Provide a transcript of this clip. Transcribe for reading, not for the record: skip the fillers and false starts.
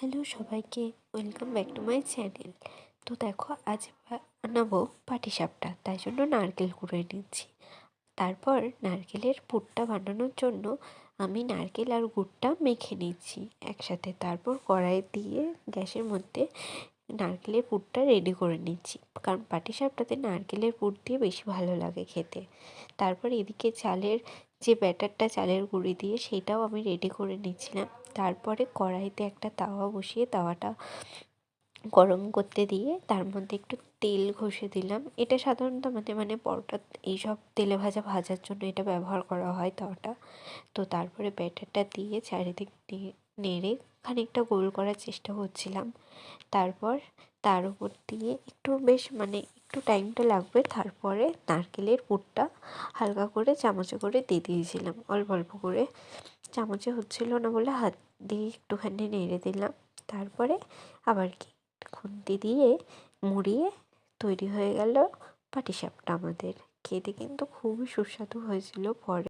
Hello সবাইকে, welcome back to my channel. তো দেখো, আজ বানাবো পাটিসাপটা, তাই জন্য নারকেল কুড়িয়ে নিচ্ছি। তারপর নারকেলের পুরটা বানানোর জন্য আমি নারকেল আর গুড়টা মেখে নিচ্ছি একসাথে। তারপর কড়াই দিয়ে গ্যাসের মধ্যে নারকেলের পুরটা রেডি করে নিচ্ছি, কারণ পাটিসাপটাতে নারকেলের পুর দিয়ে বেশি ভালো লাগে খেতে। তারপর এদিকে চালের যে ব্যাটারটা চালের গুঁড়ি দিয়ে সেটাও আমি রেডি করে নিচ্ছিলাম। তারপরে কড়াইতে একটা তাওয়া বসিয়ে তাওয়াটা গরম করতে দিয়ে তার মধ্যে একটু তেল ঘষে দিলাম। এটা সাধারণত মানে পরোটা এইসব তেলে ভাজার জন্য এটা ব্যবহার করা হয় তাওয়াটা। তো তারপরে ব্যাটারটা দিয়ে চারিদিক দিয়ে নেড়ে খানিকটা গোল করার চেষ্টা করছিলাম। তারপর তার উপর দিয়ে একটু টাইমটা লাগবে। তারপরে নারকেলের পুরটা হালকা করে চামচে করে দিয়ে দিয়েছিলাম, অল্প অল্প করে। চামচে হচ্ছিল না বলে হাত দিয়ে একটুখানি নেড়ে দিলাম। তারপরে আবার খুন্তি দিয়ে মুড়িয়ে তৈরি হয়ে গেল পাটিসাপটা আমাদের। খেতে কিন্তু খুবই সুস্বাদু হয়েছিল। পরে